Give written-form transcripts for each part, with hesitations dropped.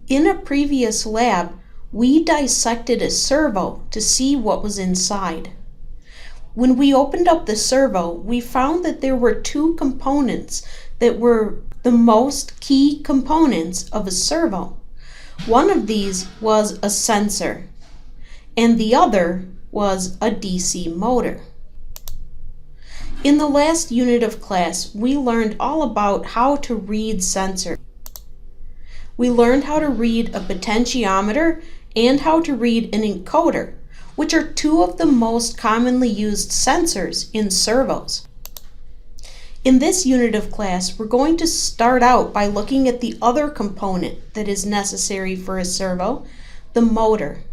In a previous lab, we dissected a servo to see what was inside. When we opened up the servo, we found that there were two components that were the most key components of a servo. One of these was a sensor, and the other was a DC motor. In the last unit of class, we learned all about how to read sensors. We learned how to read a potentiometer and how to read an encoder, which are two of the most commonly used sensors in servos. In this unit of class, we're going to start out by looking at the other component that is necessary for a servo, the motor.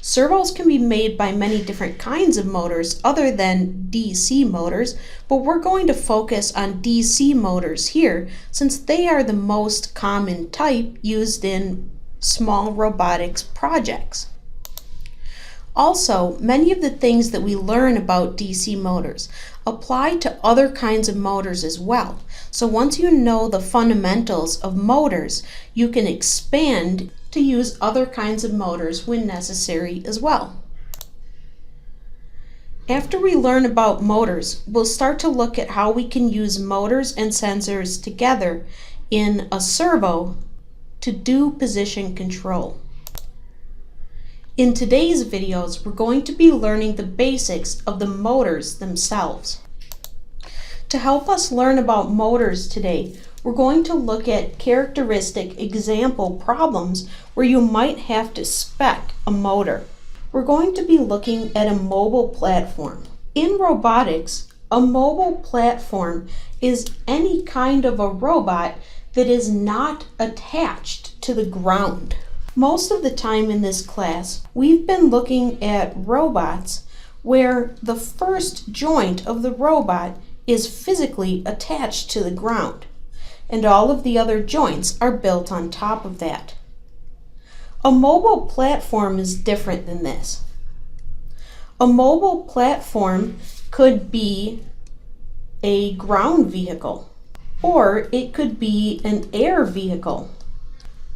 Servos can be made by many different kinds of motors other than DC motors, but we're going to focus on DC motors here since they are the most common type used in small robotics projects. Also, many of the things that we learn about DC motors apply to other kinds of motors as well. So once you know the fundamentals of motors, you can expand to use other kinds of motors when necessary as well. After we learn about motors, we'll start to look at how we can use motors and sensors together in a servo to do position control. In today's videos, we're going to be learning the basics of the motors themselves. To help us learn about motors today, we're going to look at characteristic example problems where you might have to spec a motor. We're going to be looking at a mobile platform. In robotics, a mobile platform is any kind of a robot that is not attached to the ground. Most of the time in this class, we've been looking at robots where the first joint of the robot is physically attached to the ground, and all of the other joints are built on top of that. A mobile platform is different than this. A mobile platform could be a ground vehicle, or it could be an air vehicle,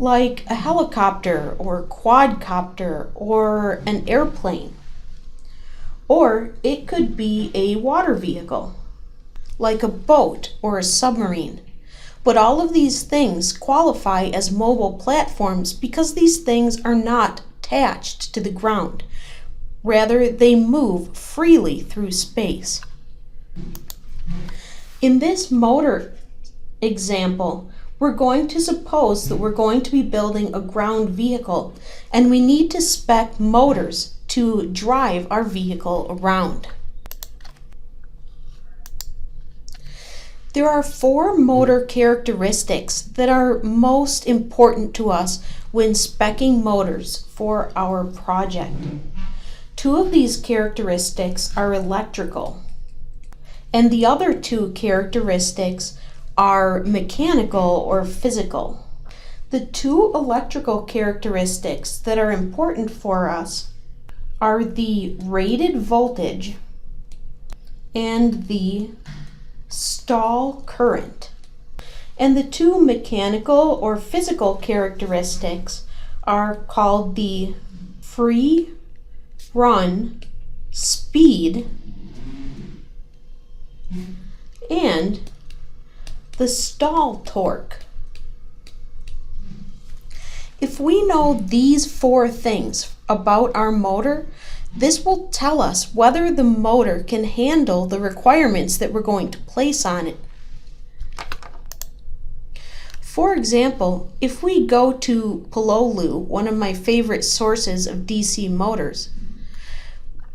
like a helicopter or quadcopter or an airplane. Or it could be a water vehicle, like a boat or a submarine. But all of these things qualify as mobile platforms because these things are not attached to the ground. Rather, they move freely through space. In this motor example, we're going to suppose that we're going to be building a ground vehicle, and we need to spec motors to drive our vehicle around. There are 4 motor characteristics that are most important to us when speccing motors for our project. 2 of these characteristics are electrical, and the other 2 characteristics are mechanical or physical. The 2 electrical characteristics that are important for us are the rated voltage and the stall current. And the 2 mechanical or physical characteristics are called the free run speed and the stall torque. If we know these 4 things about our motor, this will tell us whether the motor can handle the requirements that we're going to place on it. For example, if we go to Pololu, one of my favorite sources of DC motors,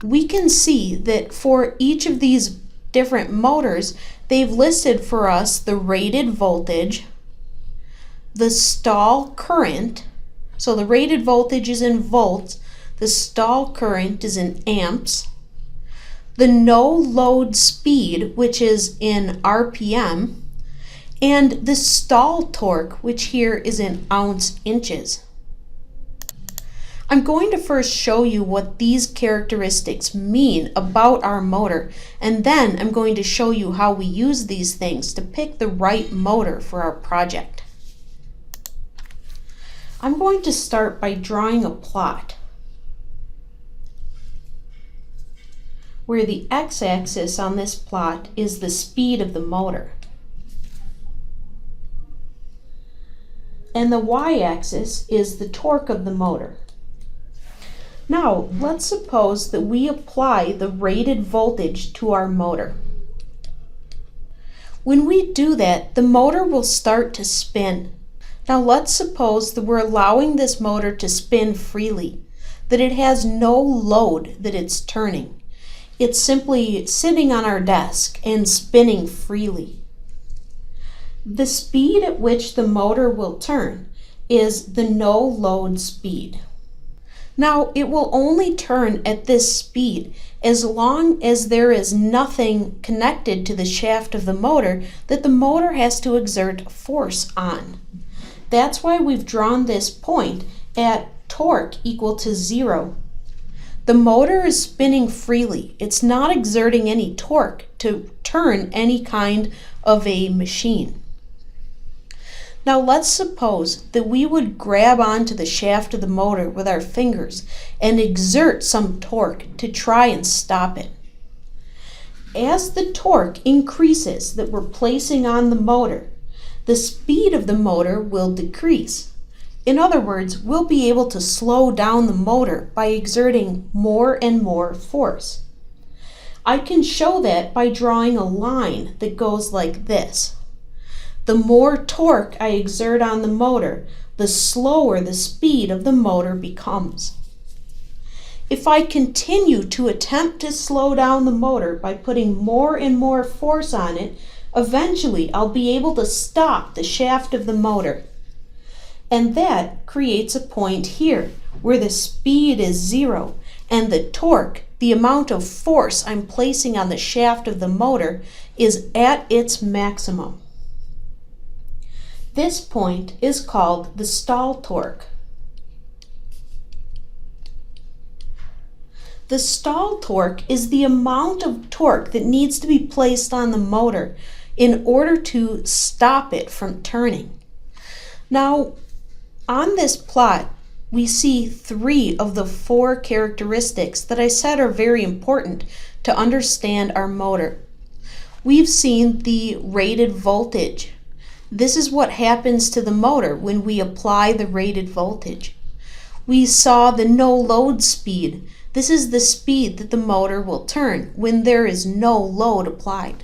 we can see that for each of these different motors, they've listed for us the rated voltage, the stall current, so the rated voltage is in volts, the stall current is in amps, the no load speed, which is in RPM, and the stall torque, which here is in ounce inches. I'm going to first show you what these characteristics mean about our motor, and then I'm going to show you how we use these things to pick the right motor for our project. I'm going to start by drawing a plot where the x-axis on this plot is the speed of the motor and the y-axis is the torque of the motor. Now, let's suppose that we apply the rated voltage to our motor. When we do that, the motor will start to spin. Now, let's suppose that we're allowing this motor to spin freely, that it has no load that it's turning. It's simply sitting on our desk and spinning freely. The speed at which the motor will turn is the no load speed. Now, it will only turn at this speed as long as there is nothing connected to the shaft of the motor that the motor has to exert force on. That's why we've drawn this point at torque equal to 0. The motor is spinning freely. It's not exerting any torque to turn any kind of a machine. Now let's suppose that we would grab onto the shaft of the motor with our fingers and exert some torque to try and stop it. As the torque increases that we're placing on the motor, the speed of the motor will decrease. In other words, we'll be able to slow down the motor by exerting more and more force. I can show that by drawing a line that goes like this. The more torque I exert on the motor, the slower the speed of the motor becomes. If I continue to attempt to slow down the motor by putting more and more force on it, eventually I'll be able to stop the shaft of the motor. And that creates a point here where the speed is 0 and the torque, the amount of force I'm placing on the shaft of the motor, is at its maximum. This point is called the stall torque. The stall torque is the amount of torque that needs to be placed on the motor in order to stop it from turning. Now, on this plot, we see 3 of the 4 characteristics that I said are very important to understand our motor. We've seen the rated voltage. This is what happens to the motor when we apply the rated voltage. We saw the no load speed. This is the speed that the motor will turn when there is no load applied.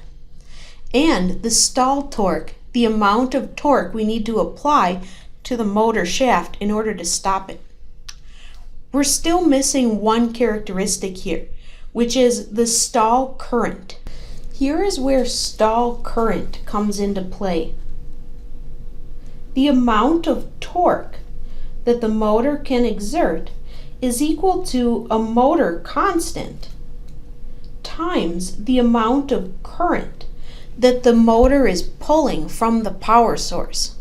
And the stall torque, the amount of torque we need to apply to the motor shaft in order to stop it. We're still missing one characteristic here, which is the stall current. Here is where stall current comes into play. The amount of torque that the motor can exert is equal to a motor constant times the amount of current that the motor is pulling from the power source.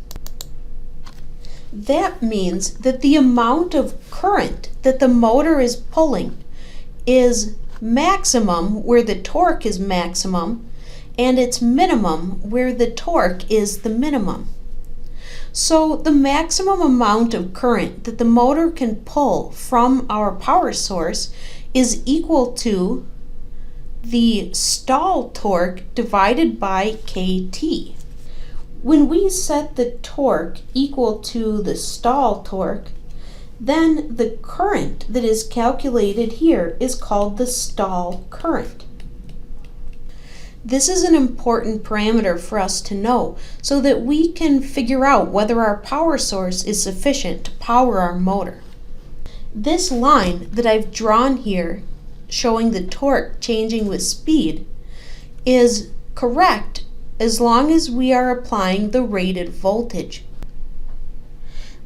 That means that the amount of current that the motor is pulling is maximum where the torque is maximum, and it's minimum where the torque is the minimum. So the maximum amount of current that the motor can pull from our power source is equal to the stall torque divided by kT. When we set the torque equal to the stall torque, then the current that is calculated here is called the stall current. This is an important parameter for us to know so that we can figure out whether our power source is sufficient to power our motor. This line that I've drawn here, showing the torque changing with speed, is correct as long as we are applying the rated voltage.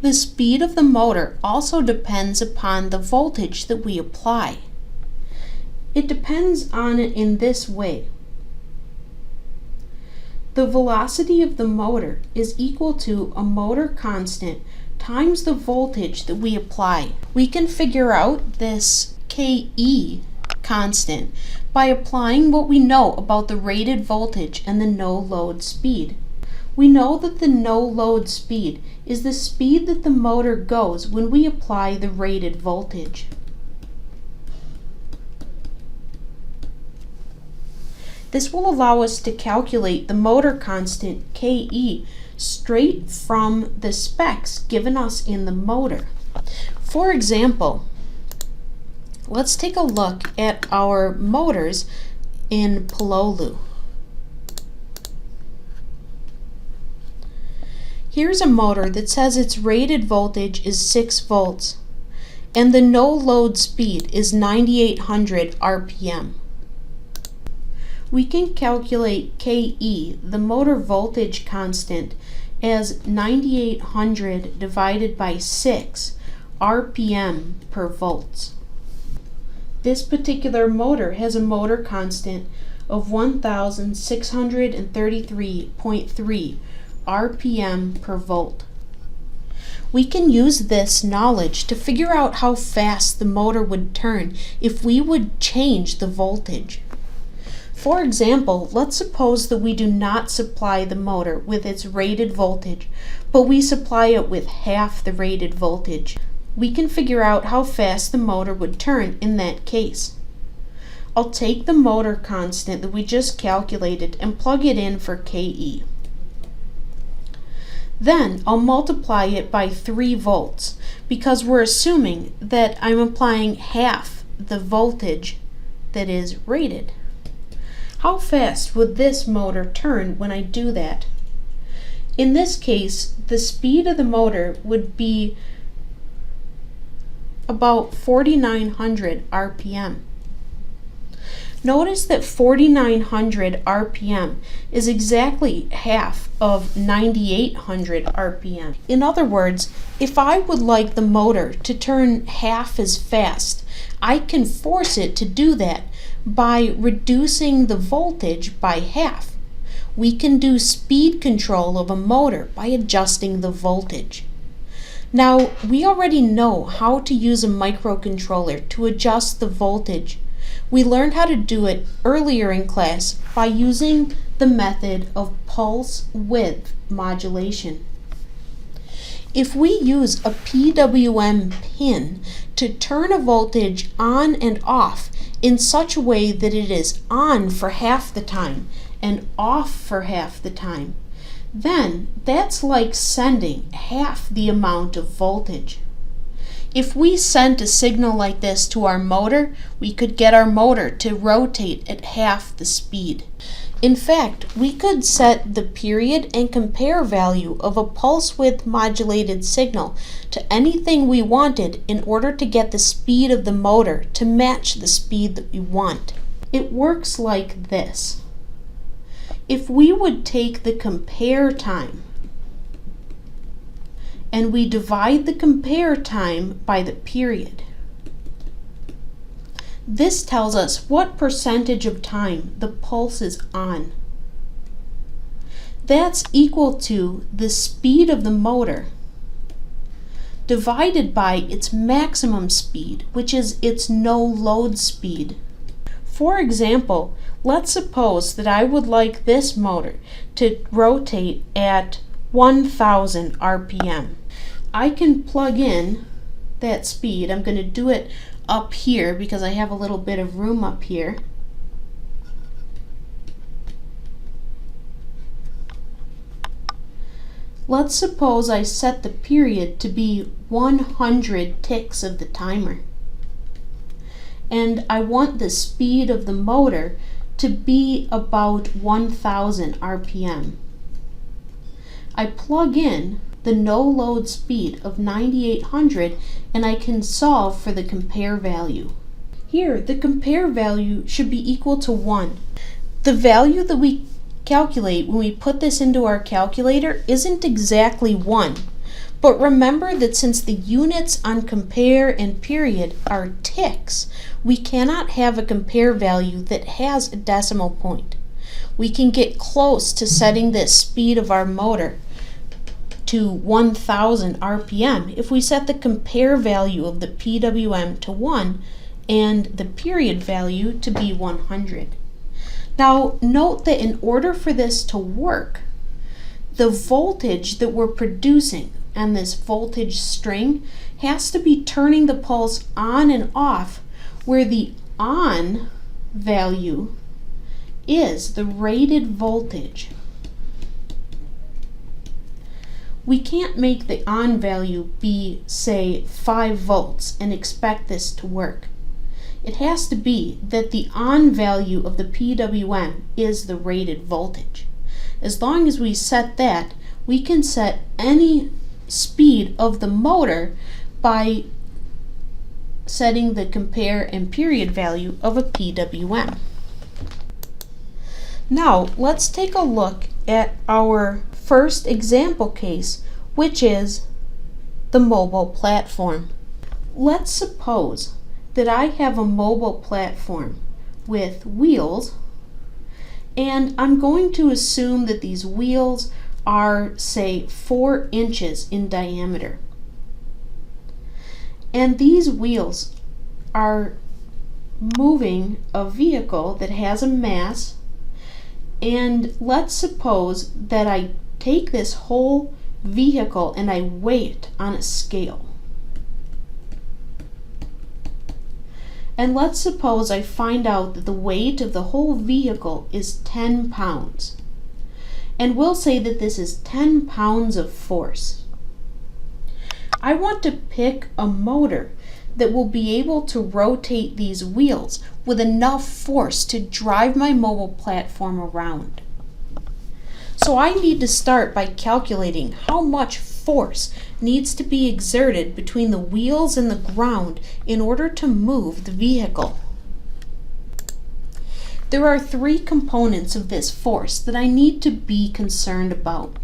The speed of the motor also depends upon the voltage that we apply. It depends on it in this way. The velocity of the motor is equal to a motor constant times the voltage that we apply. We can figure out this Ke constant by applying what we know about the rated voltage and the no load speed. We know that the no-load speed is the speed that the motor goes when we apply the rated voltage. This will allow us to calculate the motor constant Ke straight from the specs given us in the motor. For example, let's take a look at our motors in Pololu. Here's a motor that says its rated voltage is 6 volts and the no-load speed is 9,800 RPM. We can calculate Ke, the motor voltage constant, as 9,800 divided by 6 RPM per volts. This particular motor has a motor constant of 1,633.3 RPM per volt. We can use this knowledge to figure out how fast the motor would turn if we would change the voltage. For example, let's suppose that we do not supply the motor with its rated voltage, but we supply it with half the rated voltage. We can figure out how fast the motor would turn in that case. I'll take the motor constant that we just calculated and plug it in for Ke. Then I'll multiply it by 3 volts because we're assuming that I'm applying half the voltage that is rated. How fast would this motor turn when I do that? In this case, the speed of the motor would be about 4,900 RPM. Notice that 4,900 RPM is exactly half of 9,800 RPM. In other words, if I would like the motor to turn half as fast, I can force it to do that by reducing the voltage by half. We can do speed control of a motor by adjusting the voltage. Now, we already know how to use a microcontroller to adjust the voltage. We learned how to do it earlier in class by using the method of pulse width modulation. If we use a PWM pin to turn a voltage on and off in such a way that it is on for half the time and off for half the time, then that's like sending half the amount of voltage. If we sent a signal like this to our motor, we could get our motor to rotate at half the speed. In fact, we could set the period and compare value of a pulse width modulated signal to anything we wanted in order to get the speed of the motor to match the speed that we want. It works like this. If we would take the compare time and we divide the compare time by the period, this tells us what percentage of time the pulse is on. That's equal to the speed of the motor divided by its maximum speed, which is its no-load speed. For example, let's suppose that I would like this motor to rotate at 1,000 RPM. I can plug in that speed. I'm going to do it up here because I have a little bit of room up here. Let's suppose I set the period to be 100 ticks of the timer. And I want the speed of the motor to be about 1,000 RPM. I plug in the no-load speed of 9,800 and I can solve for the compare value. Here, the compare value should be equal to 1. The value that we calculate when we put this into our calculator isn't exactly 1, but remember that since the units on compare and period are ticks, we cannot have a compare value that has a decimal point. We can get close to setting this speed of our motor to 1,000 RPM if we set the compare value of the PWM to 1 and the period value to be 100. Now note that in order for this to work, the voltage that we're producing on this voltage string has to be turning the pulse on and off, where the on value is the rated voltage. We can't make the on value be, say, 5 volts and expect this to work. It has to be that the on value of the PWM is the rated voltage. As long as we set that, we can set any speed of the motor by setting the compare and period value of a PWM. Now, let's take a look at our first example case, which is the mobile platform. Let's suppose that I have a mobile platform with wheels, and I'm going to assume that these wheels are, say, 4 inches in diameter. And these wheels are moving a vehicle that has a mass, and let's suppose that I take this whole vehicle and I weigh it on a scale. And let's suppose I find out that the weight of the whole vehicle is 10 pounds. And we'll say that this is 10 pounds of force. I want to pick a motor that will be able to rotate these wheels with enough force to drive my mobile platform around. So I need to start by calculating how much force needs to be exerted between the wheels and the ground in order to move the vehicle. There are 3 components of this force that I need to be concerned about.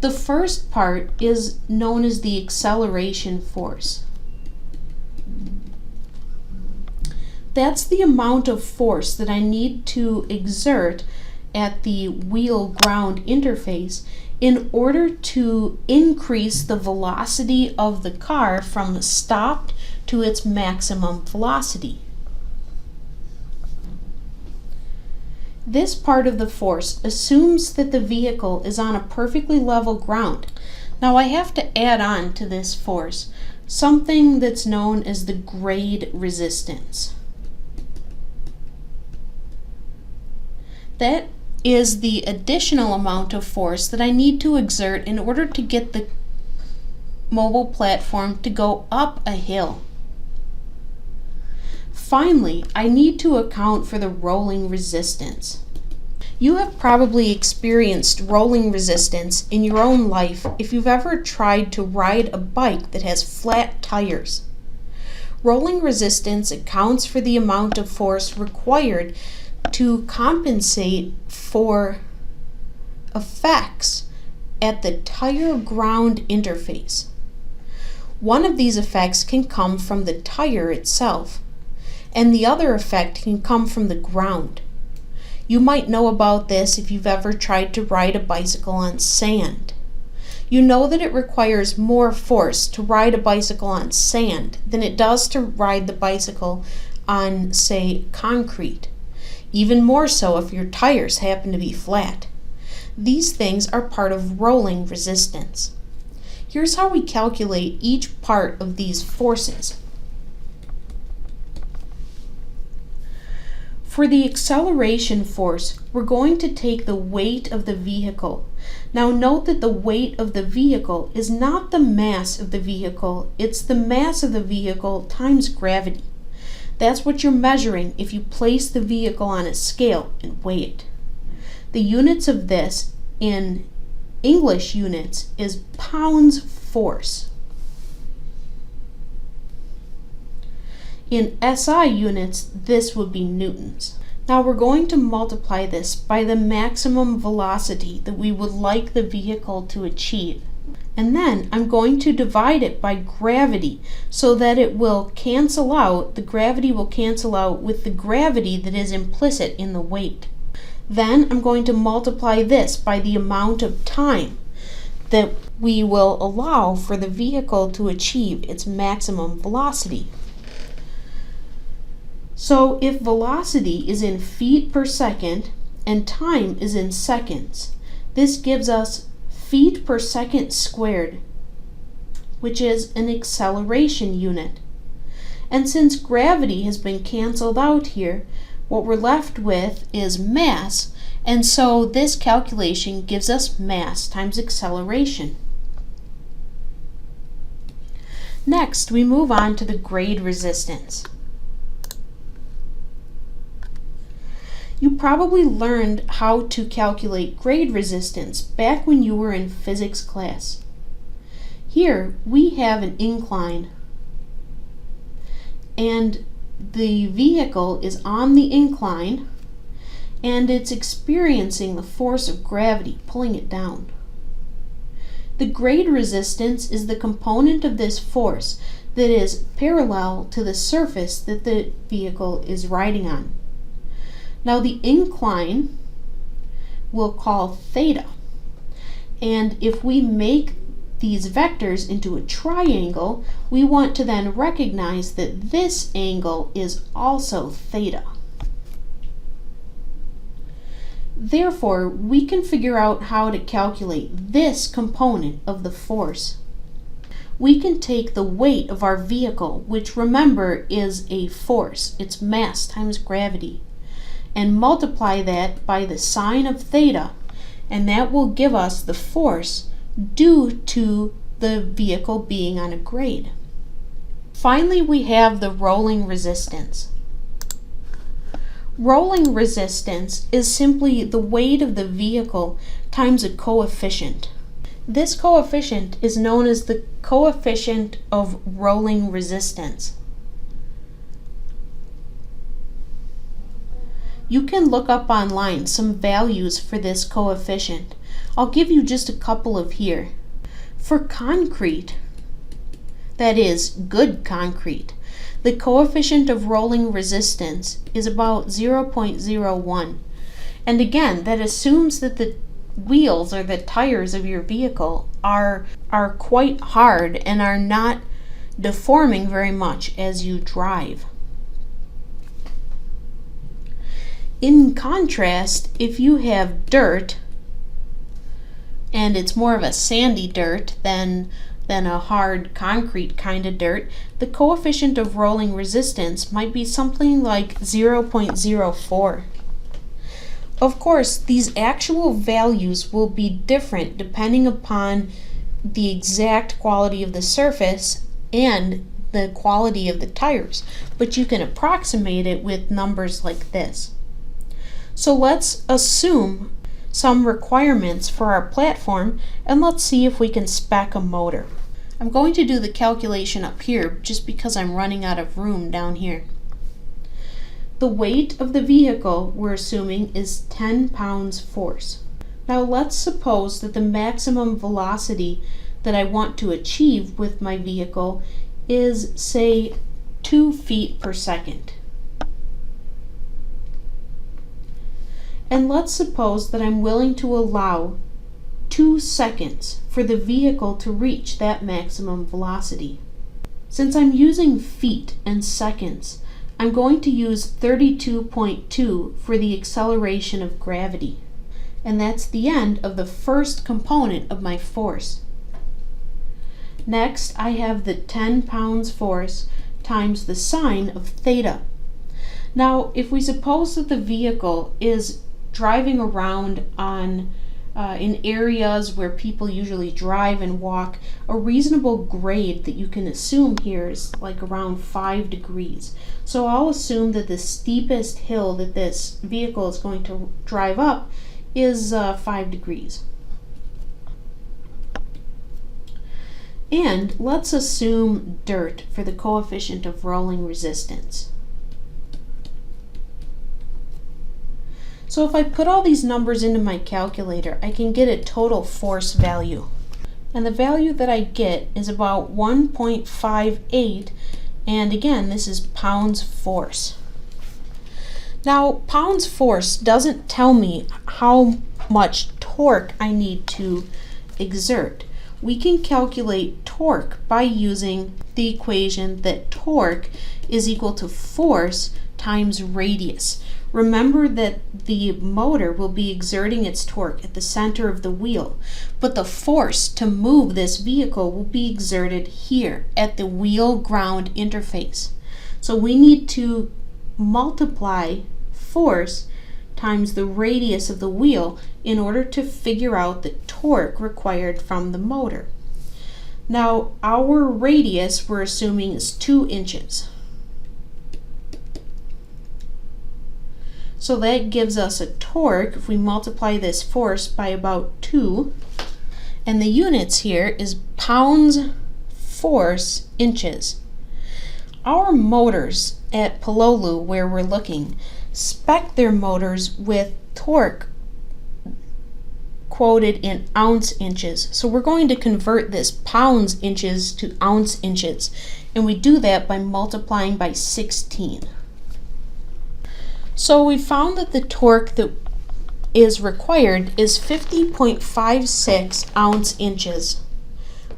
The first part is known as the acceleration force. That's the amount of force that I need to exert at the wheel-ground interface in order to increase the velocity of the car from stopped to its maximum velocity. This part of the force assumes that the vehicle is on a perfectly level ground. Now I have to add on to this force something that's known as the grade resistance. That is the additional amount of force that I need to exert in order to get the mobile platform to go up a hill. Finally, I need to account for the rolling resistance. You have probably experienced rolling resistance in your own life if you've ever tried to ride a bike that has flat tires. Rolling resistance accounts for the amount of force required to compensate for effects at the tire-ground interface. One of these effects can come from the tire itself, and the other effect can come from the ground. You might know about this if you've ever tried to ride a bicycle on sand. You know that it requires more force to ride a bicycle on sand than it does to ride the bicycle on, say, concrete. Even more so if your tires happen to be flat. These things are part of rolling resistance. Here's how we calculate each part of these forces. For the acceleration force, we're going to take the weight of the vehicle. Now note that the weight of the vehicle is not the mass of the vehicle, it's the mass of the vehicle times gravity. That's what you're measuring if you place the vehicle on a scale and weigh it. The units of this in English units is pounds force. In SI units, this would be newtons. Now we're going to multiply this by the maximum velocity that we would like the vehicle to achieve. And then I'm going to divide it by gravity so that it will cancel out, the gravity will cancel out with the gravity that is implicit in the weight. Then I'm going to multiply this by the amount of time that we will allow for the vehicle to achieve its maximum velocity. So if velocity is in feet per second and time is in seconds, This gives us feet per second squared, which is an acceleration unit. And since gravity has been canceled out here, what we're left with is mass, and so this calculation gives us mass times acceleration. Next, we move on to the grade resistance. You probably learned how to calculate grade resistance back when you were in physics class. Here we have an incline, and the vehicle is on the incline and it's experiencing the force of gravity pulling it down. The grade resistance is the component of this force that is parallel to the surface that the vehicle is riding on. Now the incline we'll call theta, and if we make these vectors into a triangle, we want to then recognize that this angle is also theta. Therefore, we can figure out how to calculate this component of the force. We can take the weight of our vehicle, which remember is a force, it's mass times gravity, and multiply that by the sine of theta, and that will give us the force due to the vehicle being on a grade. Finally, we have the rolling resistance. Rolling resistance is simply the weight of the vehicle times a coefficient. This coefficient is known as the coefficient of rolling resistance. You can look up online some values for this coefficient. I'll give you just a couple of here. For concrete, that is, good concrete, the coefficient of rolling resistance is about 0.01. And again, that assumes that the wheels or the tires of your vehicle are quite hard and are not deforming very much as you drive. In contrast, if you have dirt, and it's more of a sandy dirt than a hard concrete kind of dirt, the coefficient of rolling resistance might be something like 0.04. Of course, these actual values will be different depending upon the exact quality of the surface and the quality of the tires, but you can approximate it with numbers like this. So let's assume some requirements for our platform, and let's see if we can spec a motor. I'm going to do the calculation up here just because I'm running out of room down here. The weight of the vehicle we're assuming is 10 pounds force. Now let's suppose that the maximum velocity that I want to achieve with my vehicle is, say, 2 feet per second. And let's suppose that I'm willing to allow 2 seconds for the vehicle to reach that maximum velocity. Since I'm using feet and seconds, I'm going to use 32.2 for the acceleration of gravity. And that's the end of the first component of my force. Next, I have the 10 pounds force times the sine of theta. Now, if we suppose that the vehicle is driving around in areas where people usually drive and walk, a reasonable grade that you can assume here is like around 5 degrees. So I'll assume that the steepest hill that this vehicle is going to drive up is 5 degrees. And let's assume dirt for the coefficient of rolling resistance. So if I put all these numbers into my calculator, I can get a total force value. And the value that I get is about 1.58, and again, this is pounds force. Now, pounds force doesn't tell me how much torque I need to exert. We can calculate torque by using the equation that torque is equal to force times radius. Remember that the motor will be exerting its torque at the center of the wheel, but the force to move this vehicle will be exerted here at the wheel-ground interface. So we need to multiply force times the radius of the wheel in order to figure out the torque required from the motor. Now, our radius we're assuming is 2 inches. So that gives us a torque if we multiply this force by about 2. And the units here is pounds, force, inches. Our motors at Pololu, where we're looking, spec their motors with torque quoted in ounce inches. So we're going to convert this pounds inches to ounce inches, and we do that by multiplying by 16. So we found that the torque that is required is 50.56 ounce inches.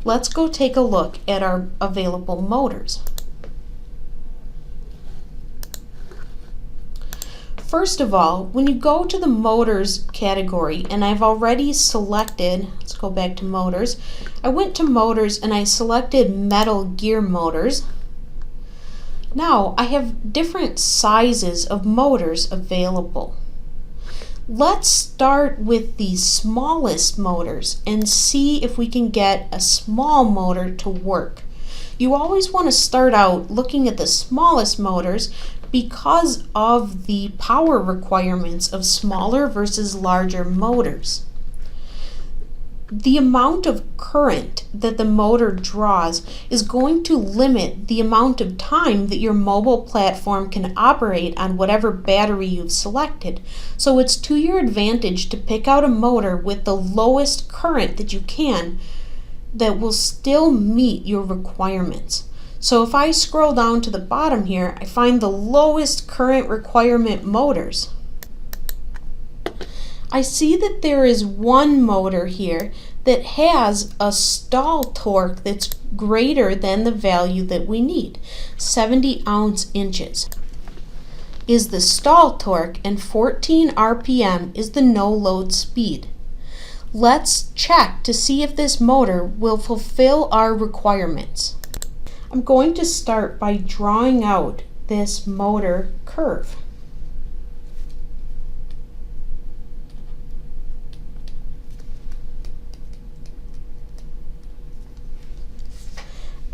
Let's go take a look at our available motors. First of all, when you go to the motors category, and I've already selected, let's go back to motors. I went to motors and I selected metal gear motors. Now I have different sizes of motors available. Let's start with the smallest motors and see if we can get a small motor to work. You always want to start out looking at the smallest motors because of the power requirements of smaller versus larger motors. The amount of current that the motor draws is going to limit the amount of time that your mobile platform can operate on whatever battery you've selected. So it's to your advantage to pick out a motor with the lowest current that you can that will still meet your requirements. So if I scroll down to the bottom here, I find the lowest current requirement motors. I see that there is one motor here that has a stall torque that's greater than the value that we need. 70 ounce inches is the stall torque and 14 RPM is the no load speed. Let's check to see if this motor will fulfill our requirements. I'm going to start by drawing out this motor curve.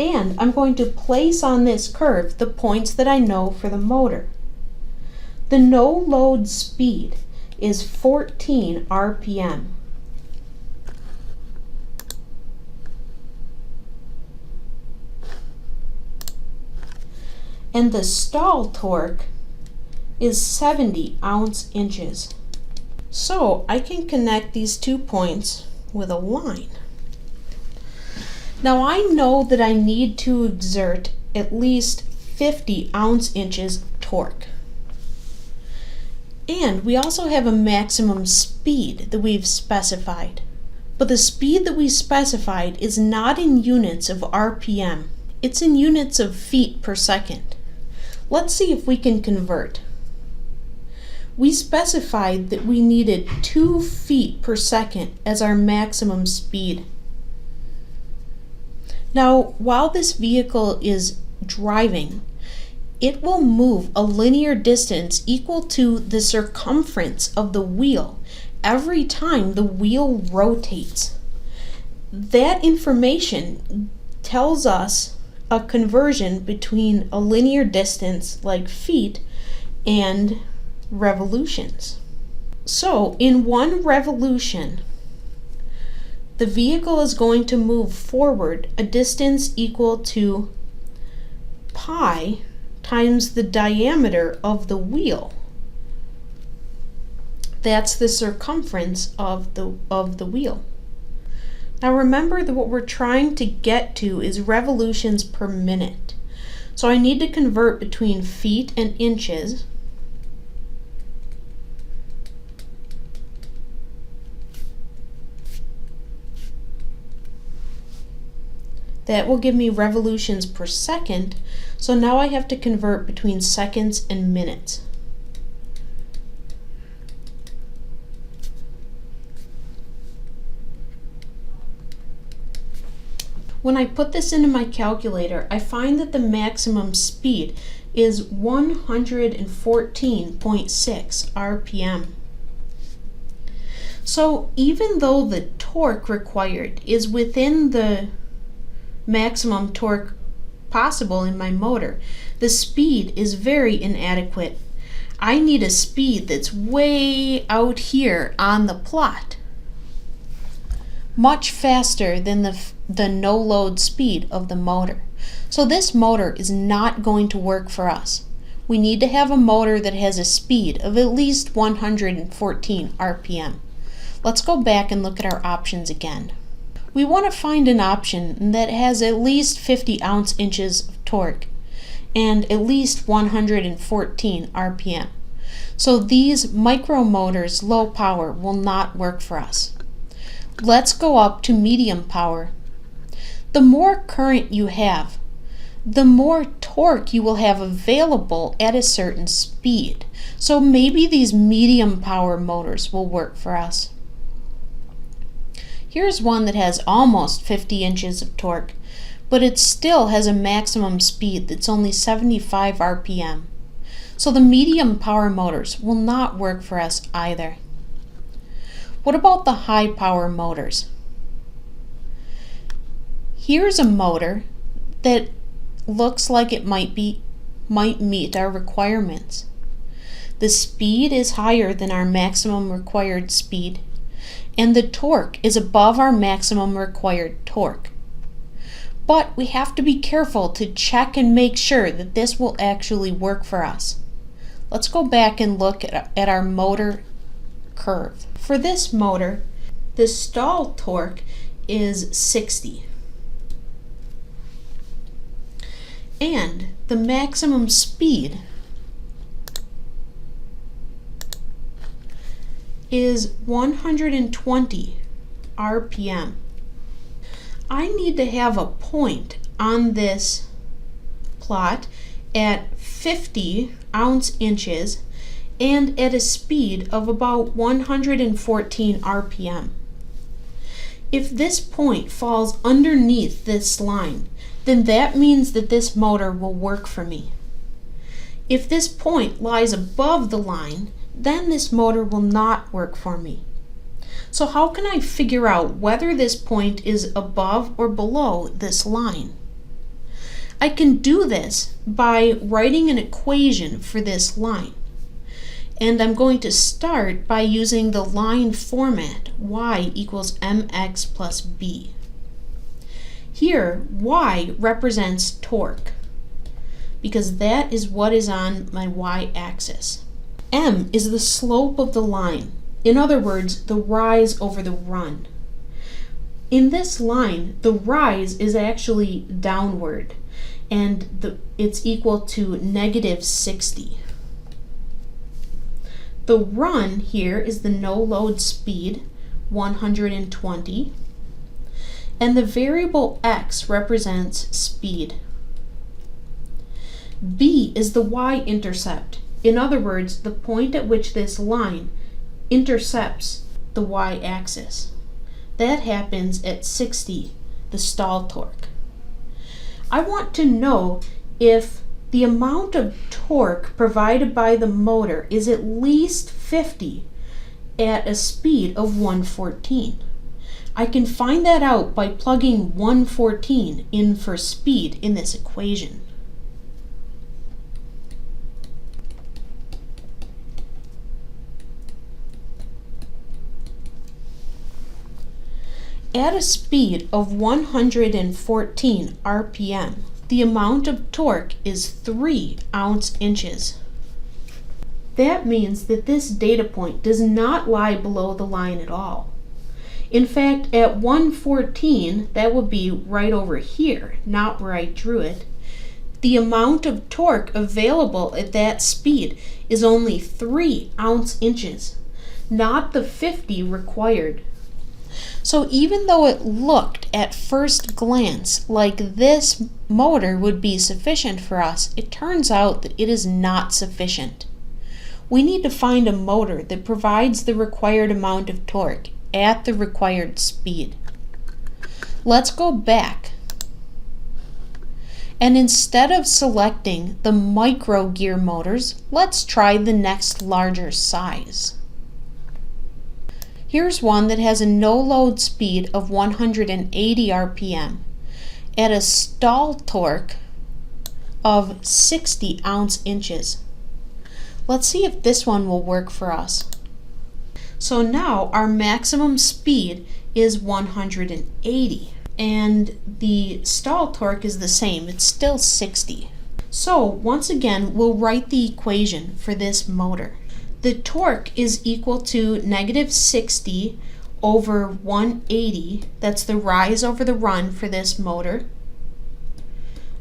And I'm going to place on this curve the points that I know for the motor. The no load speed is 14 RPM. And the stall torque is 70 ounce inches. So I can connect these 2 points with a line. Now I know that I need to exert at least 50 ounce inches torque. And we also have a maximum speed that we've specified. But the speed that we specified is not in units of RPM. It's in units of feet per second. Let's see if we can convert. We specified that we needed 2 feet per second as our maximum speed. Now, while this vehicle is driving, it will move a linear distance equal to the circumference of the wheel every time the wheel rotates. That information tells us a conversion between a linear distance like feet and revolutions. So in 1 revolution, the vehicle is going to move forward a distance equal to pi times the diameter of the wheel. That's the circumference of the wheel. Now remember that what we're trying to get to is revolutions per minute. So I need to convert between feet and inches. That will give me revolutions per second. So now I have to convert between seconds and minutes. When I put this into my calculator, I find that the maximum speed is 114.6 RPM. So even though the torque required is within the maximum torque possible in my motor, the speed is very inadequate. I need a speed that's way out here on the plot, much faster than the no load speed of the motor. So this motor is not going to work for us. We need to have a motor that has a speed of at least 114 RPM. Let's go back and look at our options again. We want to find an option that has at least 50 ounce-inches of torque and at least 114 RPM. So these micro motors, low power, will not work for us. Let's go up to medium power. The more current you have, the more torque you will have available at a certain speed. So maybe these medium power motors will work for us. Here's one that has almost 50 inches of torque, but it still has a maximum speed that's only 75 RPM. So the medium power motors will not work for us either. What about the high power motors? Here's a motor that looks like it might meet our requirements. The speed is higher than our maximum required speed, and the torque is above our maximum required torque. But we have to be careful to check and make sure that this will actually work for us. Let's go back and look at our motor curve. For this motor, the stall torque is 60. And the maximum speed is 120 RPM. I need to have a point on this plot at 50 ounce-inches and at a speed of about 114 RPM. If this point falls underneath this line, then that means that this motor will work for me. If this point lies above the line, then this motor will not work for me. So how can I figure out whether this point is above or below this line? I can do this by writing an equation for this line. And I'm going to start by using the line format, y equals mx plus b. Here, y represents torque, because that is what is on my y-axis. M is the slope of the line. In other words, the rise over the run. In this line, the rise is actually downward, and it's equal to negative 60. The run here is the no load speed, 120, and the variable x represents speed. B is the y-intercept. In other words, the point at which this line intercepts the y-axis. That happens at 60, the stall torque. I want to know if the amount of torque provided by the motor is at least 50 at a speed of 114. I can find that out by plugging 114 in for speed in this equation. At a speed of 114 RPM, the amount of torque is 3 ounce-inches. That means that this data point does not lie below the line at all. In fact, at 114, that would be right over here, not where I drew it. The amount of torque available at that speed is only 3 ounce-inches, not the 50 required. So even though it looked at first glance like this motor would be sufficient for us, it turns out that it is not sufficient. We need to find a motor that provides the required amount of torque at the required speed. Let's go back And instead of selecting the micro gear motors, let's try the next larger size. Here's one that has a no-load speed of 180 RPM at a stall torque of 60 ounce-inches. Let's see if this one will work for us. So now our maximum speed is 180 and the stall torque is the same, it's still 60. So once again we'll write the equation for this motor. The torque is equal to negative 60 over 180, that's the rise over the run for this motor,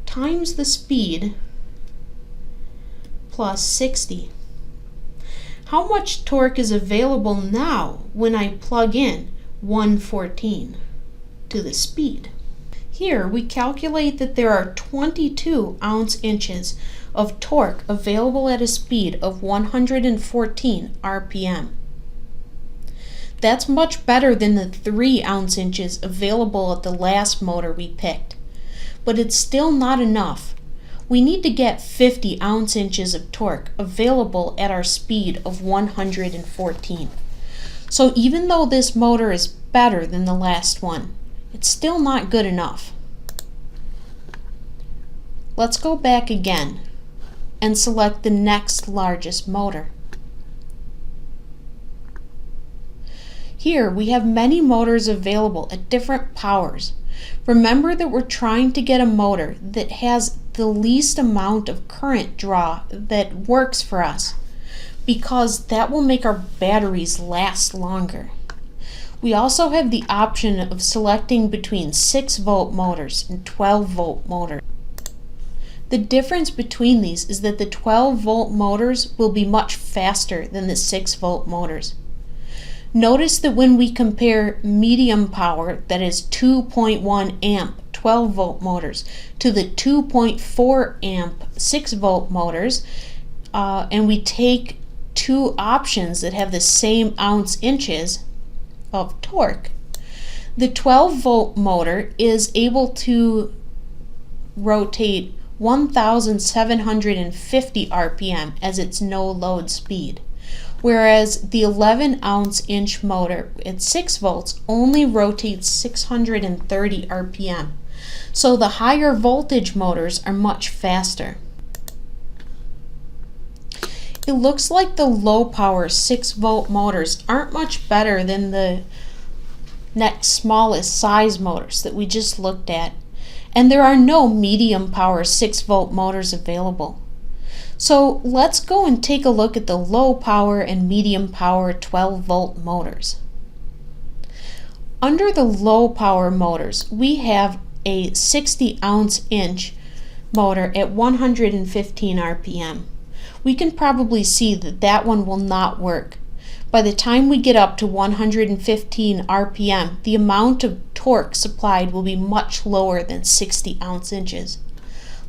times the speed plus 60. How much torque is available now when I plug in 114 to the speed? Here we calculate that there are 22 ounce-inches of torque available at a speed of 114 RPM. That's much better than the 3 ounce-inches available at the last motor we picked, but it's still not enough. We need to get 50 ounce-inches of torque available at our speed of 114. So even though this motor is better than the last one, it's still not good enough. Let's go back again and select the next largest motor. Here we have many motors available at different powers. Remember that we're trying to get a motor that has the least amount of current draw that works for us, because that will make our batteries last longer. We also have the option of selecting between 6-volt motors and 12-volt motors. The difference between these is that the 12-volt motors will be much faster than the 6-volt motors. Notice that when we compare medium power, that is 2.1 amp 12-volt motors, to the 2.4 amp 6-volt motors, and we take two options that have the same ounce-inches of torque, the 12-volt motor is able to rotate 1,750 RPM as its no-load speed, whereas the 11 ounce-inch motor at 6 volts only rotates 630 RPM. So the higher voltage motors are much faster. It looks like the low power 6-volt motors aren't much better than the next smallest size motors that we just looked at, and there are no medium power 6-volt motors available. So let's go and take a look at the low power and medium power 12-volt motors. Under the low power motors, we have a 60 ounce-inch motor at 115 RPM. We can probably see that that one will not work. By the time we get up to 115 RPM, the amount of torque supplied will be much lower than 60 ounce-inches.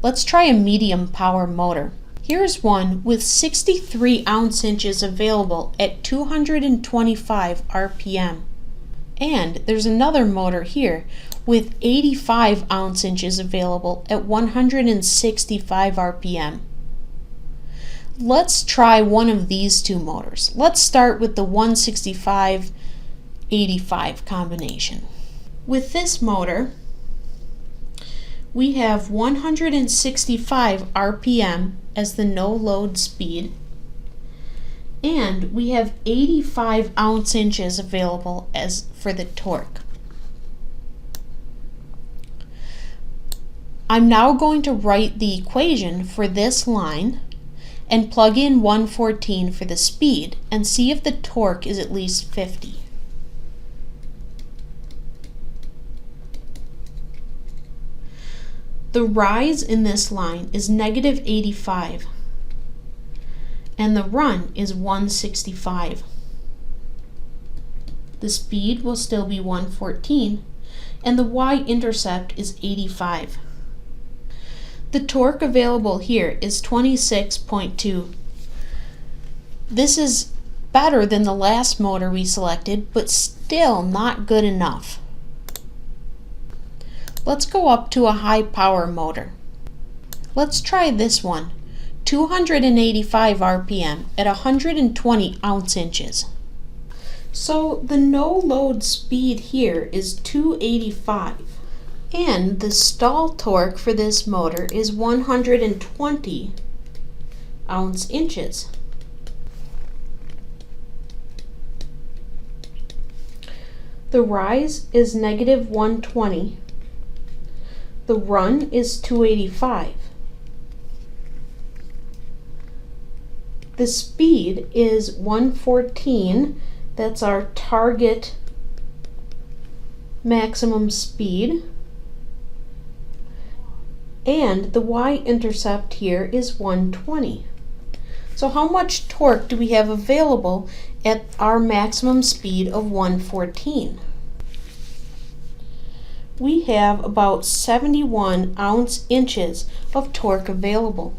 Let's try a medium power motor. Here's one with 63 ounce-inches available at 225 RPM. And there's another motor here with 85 ounce-inches available at 165 RPM. Let's try one of these two motors. Let's start with the 165-85 combination. With this motor, we have 165 RPM as the no-load speed, and we have 85 ounce-inches available as for the torque. I'm now going to write the equation for this line and plug in 114 for the speed and see if the torque is at least 50. The rise in this line is negative 85 and the run is 165. The speed will still be 114 and the y-intercept is 85. The torque available here is 26.2. This is better than the last motor we selected, but still not good enough. Let's go up to a high power motor. Let's try this one. 285 RPM at 120 ounce-inches. So the no load speed here is 285, and the stall torque for this motor is 120 ounce-inches. The rise is -120. The run is 285. The speed is 114. That's our target maximum speed. And the y-intercept here is 120. So how much torque do we have available at our maximum speed of 114? We have about 71 ounce-inches of torque available.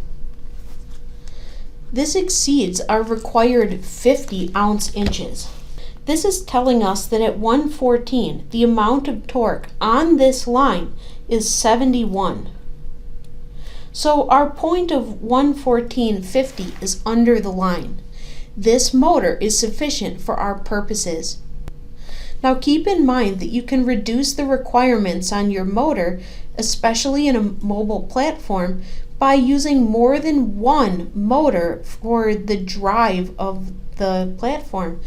This exceeds our required 50 ounce-inches. This is telling us that at 114, the amount of torque on this line is 71. So our point of 114.50 is under the line. This motor is sufficient for our purposes. Now keep in mind that you can reduce the requirements on your motor, especially in a mobile platform, by using more than one motor for the drive of the platform.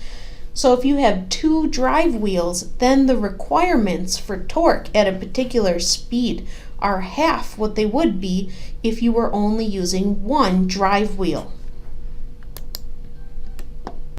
So if you have 2 drive wheels, then the requirements for torque at a particular speed are half what they would be if you were only using 1 drive wheel.